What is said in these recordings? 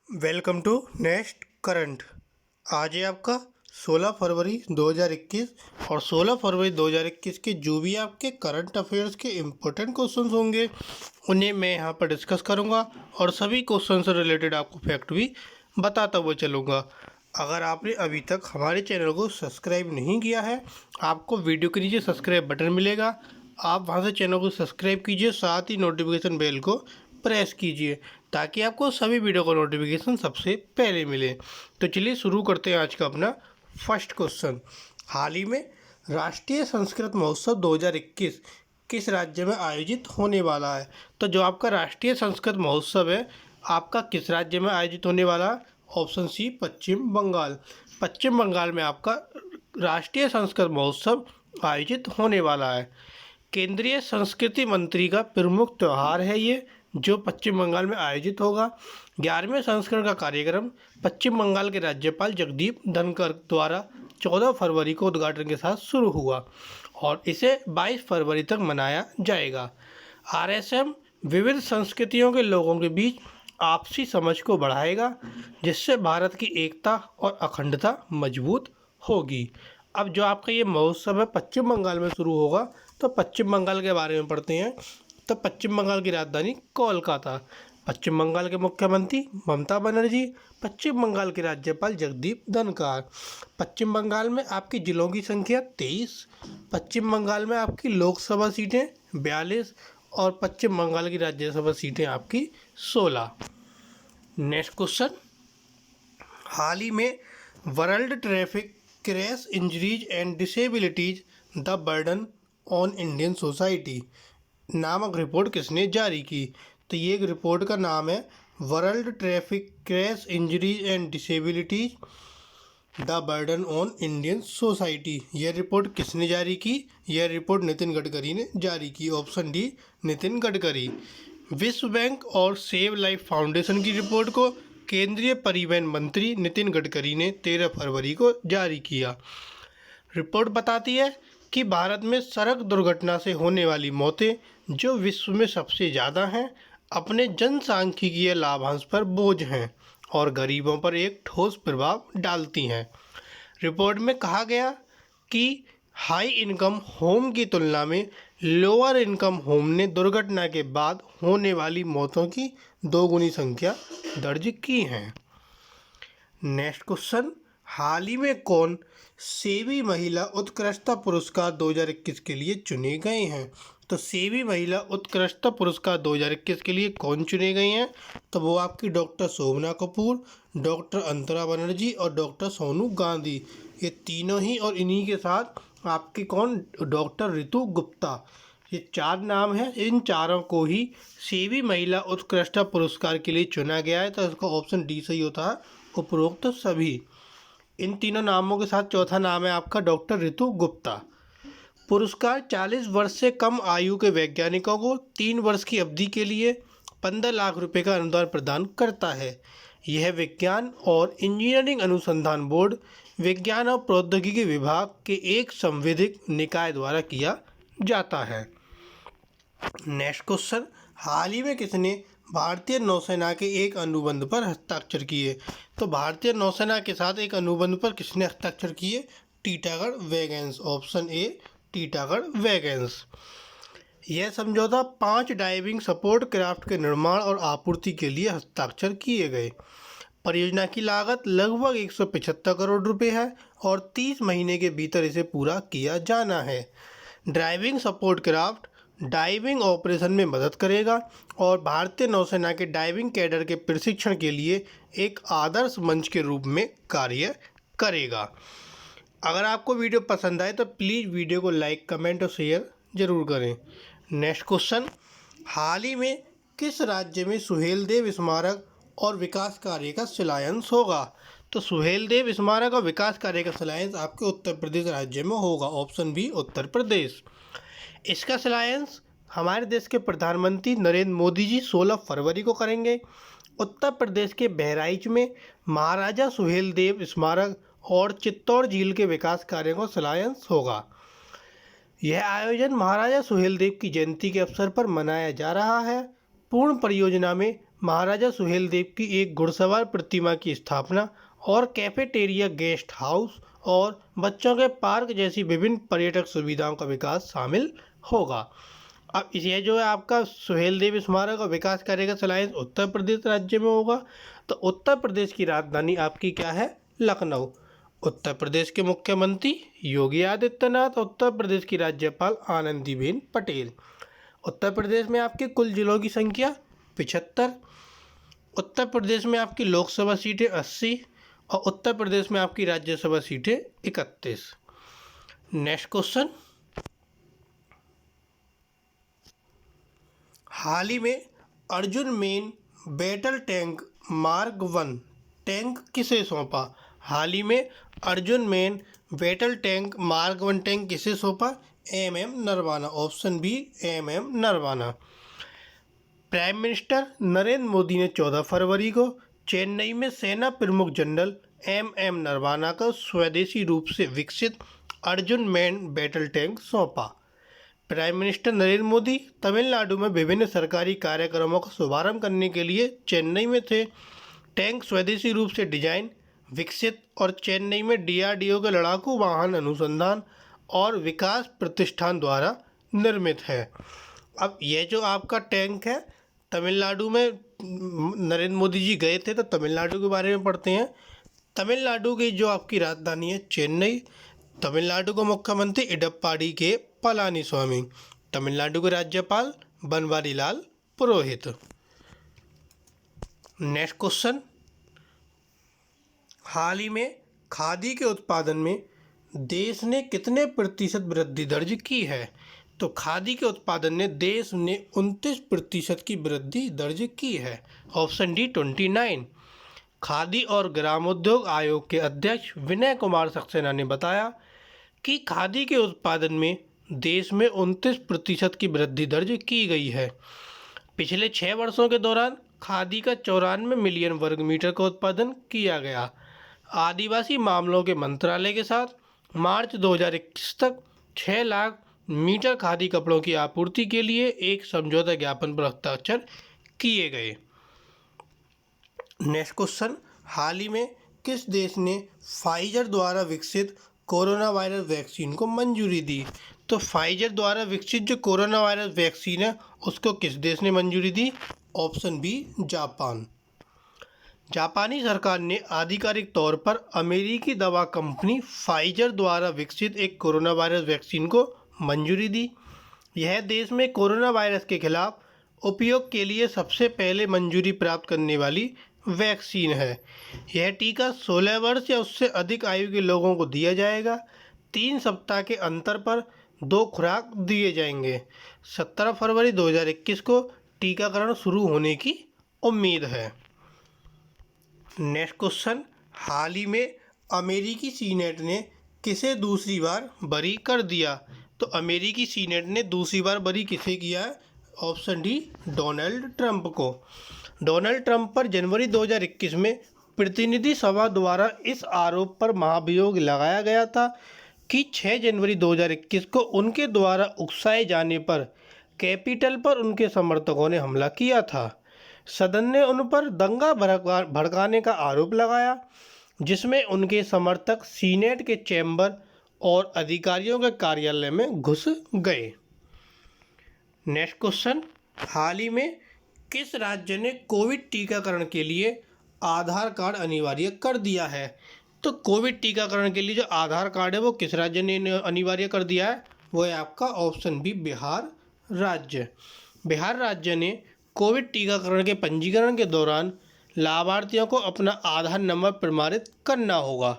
Welcome to next current. आज है आपका 16 फरवरी 2021 और 16 फरवरी 2021 के जो भी आपके करंट अफेयर्स के इम्पोर्टेंट क्वेश्चंस होंगे उन्हें मैं यहाँ पर डिस्कस करूँगा और सभी क्वेश्चन से रिलेटेड आपको फैक्ट भी बताता हुआ चलूँगा। अगर आपने अभी तक हमारे चैनल को सब्सक्राइब नहीं किया है, आपको वीडियो के नीचे सब्सक्राइब बटन मिलेगा, आप वहाँ से चैनल को सब्सक्राइब कीजिए, साथ ही नोटिफिकेशन बेल को प्रेस कीजिए ताकि आपको सभी वीडियो का नोटिफिकेशन सबसे पहले मिले। तो चलिए शुरू करते हैं आज का अपना फर्स्ट क्वेश्चन। हाल ही में राष्ट्रीय संस्कृत महोत्सव 2021 किस राज्य में आयोजित होने वाला है? तो जो आपका राष्ट्रीय संस्कृत महोत्सव है आपका किस राज्य में आयोजित होने वाला है? ऑप्शन सी पश्चिम बंगाल। पश्चिम बंगाल में आपका राष्ट्रीय संस्कृत महोत्सव आयोजित होने वाला है। केंद्रीय संस्कृति मंत्री का प्रमुख त्यौहार है ये जो पश्चिम बंगाल में आयोजित होगा। 11वें संस्करण का कार्यक्रम पश्चिम बंगाल के राज्यपाल जगदीप धनखड़ द्वारा 14 फरवरी को उद्घाटन के साथ शुरू हुआ और इसे 22 फरवरी तक मनाया जाएगा। आरएसएम विविध संस्कृतियों के लोगों के बीच आपसी समझ को बढ़ाएगा जिससे भारत की एकता और अखंडता मजबूत होगी। अब जो आपका ये महोत्सव है पश्चिम बंगाल में शुरू होगा, तो पश्चिम बंगाल के बारे में पढ़ते हैं। तो पश्चिम बंगाल की राजधानी कोलकाता, पश्चिम बंगाल के मुख्यमंत्री ममता बनर्जी, पश्चिम बंगाल के राज्यपाल जगदीप धनखड़। पश्चिम बंगाल में आपकी जिलों की संख्या 23, पश्चिम बंगाल में आपकी लोकसभा सीटें 42 और पश्चिम बंगाल की राज्यसभा सीटें आपकी 16। Next question. हाल ही में world traffic crash injuries and disabilities the burden on Indian society नामक रिपोर्ट किसने जारी की? तो ये एक रिपोर्ट का नाम है world traffic crash injuries and disabilities the burden on Indian society. यह रिपोर्ट किसने जारी की? यह रिपोर्ट नितिन गडकरी ने जारी की। Option D Nitin Gadkari. विश्व बैंक और सेव लाइफ फाउंडेशन की रिपोर्ट को केंद्रीय परिवहन मंत्री नितिन गडकरी ने 13 फरवरी को जारी किया। रिपोर्ट बताती है कि भारत में सड़क दुर्घटना से होने वाली मौतें जो विश्व में सबसे ज़्यादा हैं अपने जनसांख्यिकीय लाभांश पर बोझ हैं और गरीबों पर एक ठोस प्रभाव डालती हैं। रिपोर्ट में कहा गया कि हाई इनकम होम की तुलना में लोअर इनकम होम ने दुर्घटना के बाद होने वाली मौतों की दोगुनी संख्या दर्ज की है। Next question. हाल ही में कौन सेवी महिला उत्कृष्टता पुरस्कार 2021 के लिए चुने गए हैं? तो सेवी महिला उत्कृष्टता पुरस्कार 2021 के लिए कौन चुने गए हैं? तो वो आपकी डॉक्टर शोभना कपूर, डॉक्टर अंतरा बनर्जी और डॉक्टर सोनू गांधी। ये तीनों ही और इन्हीं के साथ आपके कौन डॉक्टर रितु गुप्ता। ये 4 नाम हैं, इन चारों को ही सेवी महिला उत्कृष्टता पुरस्कार के लिए चुना गया है। तो इसका ऑप्शन डी सही होता है, उपरोक्त सभी। इन तीनों नामों के साथ चौथा नाम है आपका डॉक्टर रितु गुप्ता। पुरस्कार 40 वर्ष से कम आयु के वैज्ञानिकों को 3 वर्ष की अवधि के लिए 15 लाख रुपए का अनुदान प्रदान करता है। यह विज्ञान और इंजीनियरिंग अनुसंधान बोर्ड, विज्ञान और प्रौद्योगिकी विभाग के एक संविधिक निकाय द्वारा किया जाता है। Next question. हाल ही में किसने भारतीय नौसेना के एक अनुबंध पर हस्ताक्षर किए? तो भारतीय नौसेना के साथ एक अनुबंध पर किसने हस्ताक्षर किए? Titagarh wagons. Option A Titagarh wagons. यह समझौता 5 डाइविंग सपोर्ट क्राफ्ट के निर्माण और आपूर्ति के लिए हस्ताक्षर किए गए। परियोजना की लागत लगभग 175 करोड़ रुपए है और 30 महीने के भीतर इसे पूरा किया जाना है। Driving support craft diving operation में मदद करेगा और भारतीय नौसेना के डाइविंग कैडर के प्रशिक्षण के लिए एक आदर्श मंच के रूप में कार्य करेगा। अगर आपको वीडियो पसंद आए तो प्लीज़ वीडियो को लाइक, कमेंट और शेयर ज़रूर करें। Next question. हाल ही में किस राज्य में सुहेलदेव स्मारक और विकास कार्य का शिलान्यास होगा? तो सुहेलदेव स्मारक और विकास कार्य का शिलान्यास आपके उत्तर प्रदेश राज्य में होगा। Option B Uttar Pradesh. इसका शिलान्यास हमारे देश के प्रधानमंत्री नरेंद्र मोदी जी 16 फरवरी को करेंगे। उत्तर प्रदेश के बहराइच में महाराजा सुहेलदेव स्मारक और चित्तौड़ झील के विकास कार्यों का शिलान्यास होगा। यह आयोजन महाराजा सुहेलदेव की जयंती के अवसर पर मनाया जा रहा है। पूर्ण परियोजना में महाराजा सुहेलदेव की एक घुड़सवार प्रतिमा की स्थापना और कैफेटेरिया, गेस्ट हाउस और बच्चों के पार्क जैसी विभिन्न पर्यटक सुविधाओं का विकास शामिल होगा। अब ये जो है आपका सुहेलदेव स्मारक का विकास कार्य का शिलान्यास उत्तर प्रदेश राज्य में होगा। तो उत्तर प्रदेश की राजधानी आपकी क्या है? लखनऊ। उत्तर प्रदेश के मुख्यमंत्री योगी आदित्यनाथ, उत्तर प्रदेश की राज्यपाल आनंदीबेन पटेल। उत्तर प्रदेश में आपके कुल जिलों की संख्या 75। उत्तर प्रदेश में आपकी लोकसभा सीटें 80 और उत्तर प्रदेश में आपकी राज्यसभा सीटें 31। नेक्स्ट क्वेश्चन, हाल ही में Arjun main battle tank mark 1 tank किसे सौंपा? हाल ही में Arjun main battle tank mark 1 tank किसे सौंपा? MM Naravane. Option B MM Naravane. Prime minister Narendra Modi ने 14 फरवरी को चेन्नई में सेना प्रमुख जनरल MM नरवाना को स्वदेशी रूप से विकसित अर्जुन मेन बैटल टैंक सौंपा। प्राइम मिनिस्टर नरेंद्र मोदी तमिलनाडु में विभिन्न सरकारी कार्यक्रमों का शुभारंभ करने के लिए चेन्नई में थे। टैंक स्वदेशी रूप से डिजाइन, विकसित और चेन्नई में DRDO के लड़ाकू वाहन अनुसंधान और विकास प्रतिष्ठान द्वारा निर्मित है। अब यह जो आपका टैंक है, तमिलनाडु में नरेंद्र मोदी जी गए थे, तो तमिलनाडु के बारे में पढ़ते हैं। तमिलनाडु की जो आपकी राजधानी है चेन्नई। तमिलनाडु का मुख्यमंत्री इडप्पाडी के पलानीस्वामी। तमिलनाडु के राज्यपाल बनवारीलाल पुरोहित। नेक्स्ट क्वेश्चन, हाल ही में खादी के उत्पादन में देश ने कितने प्रतिशत वृद्धि दर्ज की है? तो खादी के उत्पादन ने देश ने 29% की वृद्धि दर्ज की है। Option D 29। खादी और ग्रामोद्योग आयोग के अध्यक्ष विनय कुमार सक्सेना ने बताया कि खादी के उत्पादन में देश में 29% की वृद्धि दर्ज की गई है। पिछले 6 वर्षों के दौरान खादी का 94 मिलियन वर्ग मीटर का उत्पादन किया गया। आदिवासी मामलों के मंत्रालय के साथ मार्च 2021 तक 6 लाख मीटर खादी कपड़ों की आपूर्ति के लिए एक समझौता ज्ञापन पर हस्ताक्षर किए गए। नेक्स्ट क्वेश्चन, हाल ही में किस देश ने फाइजर द्वारा विकसित कोरोना वायरस वैक्सीन को मंजूरी दी? तो फाइजर द्वारा विकसित जो कोरोना वायरस वैक्सीन है उसको किस देश ने मंजूरी दी? Option B Japan. जापानी सरकार ने आधिकारिक तौर पर अमेरिकी दवा कंपनी फाइजर द्वारा विकसित एक कोरोना वायरस वैक्सीन को मंजूरी दी। यह देश में कोरोना वायरस के खिलाफ उपयोग के लिए सबसे पहले मंजूरी प्राप्त करने वाली वैक्सीन है। यह टीका 16 वर्ष या उससे अधिक आयु के लोगों को दिया जाएगा। 3 सप्ताह के अंतर पर 2 खुराक दिए जाएंगे। 17 फरवरी 2021 को टीकाकरण शुरू होने की उम्मीद है। नेक्स्ट क्वेश्चन, हाल ही में अमेरिकी सीनेट ने किसे दूसरी बार बरी कर दिया? तो अमेरिकी सीनेट ने दूसरी बार बरी किसे किया है? ऑप्शन डी डोनाल्ड ट्रंप को। डोनाल्ड ट्रंप पर जनवरी 2021 में प्रतिनिधि सभा द्वारा इस आरोप पर महाभियोग लगाया गया था कि 6 जनवरी 2021 को उनके द्वारा उकसाए जाने पर कैपिटल पर उनके समर्थकों ने हमला किया था। सदन ने उन पर दंगा भड़काने का आरोप लगाया, जिसमें उनके समर्थक सीनेट के चैम्बर और अधिकारियों के कार्यालय में घुस गए। नेक्स्ट क्वेश्चन, हाल ही में किस राज्य ने कोविड टीकाकरण के लिए आधार कार्ड अनिवार्य कर दिया है? तो कोविड टीकाकरण के लिए जो आधार कार्ड है वो किस राज्य ने अनिवार्य कर दिया है? वो है आपका ऑप्शन बी बिहार राज्य। बिहार राज्य ने कोविड टीकाकरण के पंजीकरण के दौरान लाभार्थियों को अपना आधार नंबर प्रमाणित करना होगा।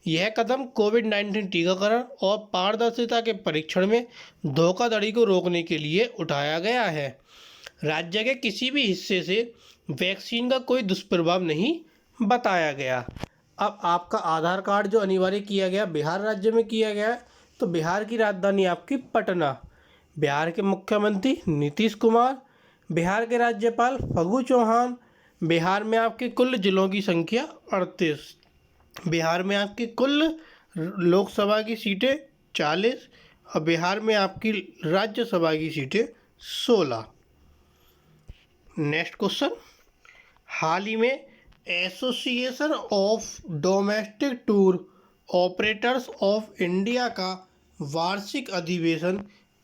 यह कदम कोविड-19 टीकाकरण और पारदर्शिता के परीक्षण में धोखाधड़ी को रोकने के लिए उठाया गया है। राज्य के किसी भी हिस्से से वैक्सीन का कोई दुष्प्रभाव नहीं बताया गया। अब आपका आधार कार्ड जो अनिवार्य किया गया बिहार राज्य में किया गया है, तो बिहार की राजधानी आपकी पटना। बिहार के मुख्यमंत्री नीतीश कुमार, बिहार के राज्यपाल फागू चौहान। बिहार में आपके कुल जिलों की संख्या 38। बिहार में आपकी कुल लोकसभा की सीटें 40 और बिहार में आपकी राज्यसभा की सीटें 16। नेक्स्ट क्वेश्चन, हाल ही में association of domestic tour operators of India का वार्षिक अधिवेशन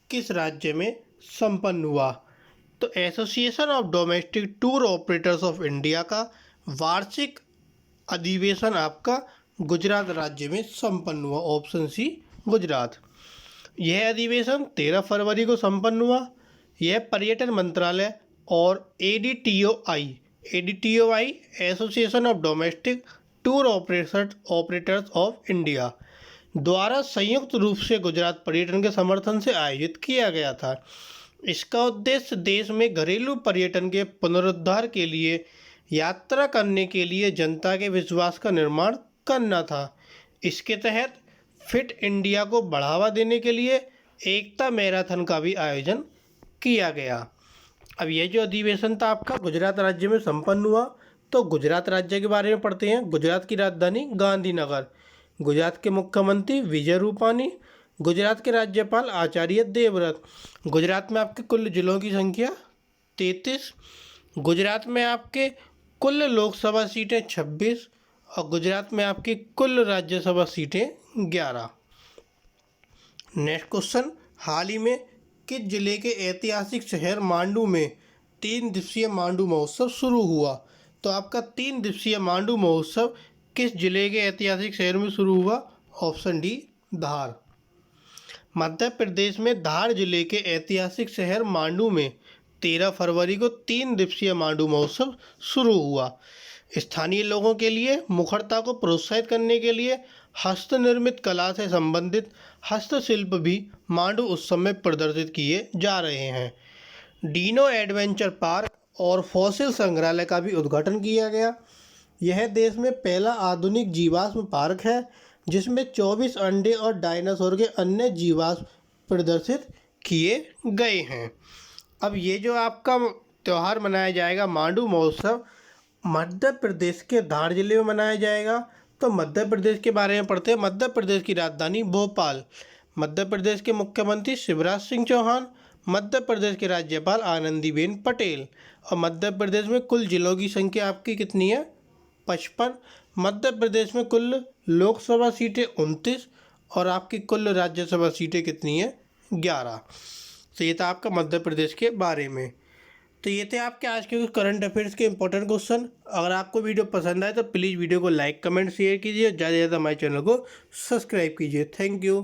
किस राज्य में संपन्न हुआ? तो association of domestic tour operators of India का वार्षिक अधिवेशन आपका गुजरात राज्य में संपन्न हुआ। Option C Gujarat. यह अधिवेशन 13 फरवरी को संपन्न हुआ। यह पर्यटन मंत्रालय और ADTOI association of domestic tour operators of India द्वारा संयुक्त रूप से गुजरात पर्यटन के समर्थन से आयोजित किया गया था। इसका उद्देश्य देश में घरेलू पर्यटन के पुनरुद्धार के लिए यात्रा करने के लिए जनता के विश्वास का निर्माण करना था। इसके तहत फिट इंडिया को बढ़ावा देने के लिए एकता मैराथन का भी आयोजन किया गया। अब ये जो अधिवेशन था आपका गुजरात राज्य में संपन्न हुआ, तो गुजरात राज्य के बारे में पढ़ते हैं। गुजरात की राजधानी गांधीनगर, गुजरात के मुख्यमंत्री विजय रूपानी, गुजरात के राज्यपाल आचार्य देवव्रत, गुजरात में आपके कुल जिलों की संख्या 33, गुजरात में आपके कुल लोकसभा सीटें 26 और गुजरात में आपकी कुल राज्यसभा सीटें 11। नेक्स्ट क्वेश्चन, हाल ही में किस जिले के ऐतिहासिक शहर मांडू में 3 दिवसीय मांडू महोत्सव शुरू हुआ? तो आपका 3 दिवसीय मांडू महोत्सव किस जिले के ऐतिहासिक शहर में शुरू हुआ? ऑप्शन डी धार। मध्य प्रदेश में धार जिले के ऐतिहासिक शहर मांडू में 13 फरवरी को 3 दिवसीय मांडू महोत्सव शुरू हुआ। स्थानीय लोगों के लिए मुखरता को प्रोत्साहित करने के लिए हस्त निर्मित कला से संबंधित हस्तशिल्प भी मांडू उत्सव में प्रदर्शित किए जा रहे हैं। डीनो एडवेंचर पार्क और फॉसिल संग्रहालय का भी उद्घाटन किया गया। यह देश में पहला आधुनिक जीवाश्म पार्क है जिसमें 24 अंडे और डायनासोर के अन्य जीवाश्म प्रदर्शित किए गए हैं। अब ये जो आपका त्यौहार मनाया जाएगा मांडू महोत्सव मध्य प्रदेश के धार जिले में मनाया जाएगा। तो मध्य प्रदेश के बारे में पढ़ते हैं। मध्य प्रदेश की राजधानी भोपाल, मध्य प्रदेश के मुख्यमंत्री शिवराज सिंह चौहान, मध्य प्रदेश के राज्यपाल आनंदीबेन पटेल। और मध्य प्रदेश में कुल जिलों की संख्या आपकी कितनी है? 55। मध्य प्रदेश में कुल लोकसभा सीटें 29 और आपकी कुल राज्यसभा सीटें कितनी हैं? 11। तो ये था आपका मध्य प्रदेश के बारे में। तो ये थे आपके आज के कुछ करंट अफेयर्स के इंपॉर्टेंट क्वेश्चन। अगर आपको वीडियो पसंद आए तो प्लीज़ वीडियो को लाइक कमेंट शेयर कीजिए, ज़्यादा से ज़्यादा हमारे चैनल को सब्सक्राइब कीजिए। Thank you.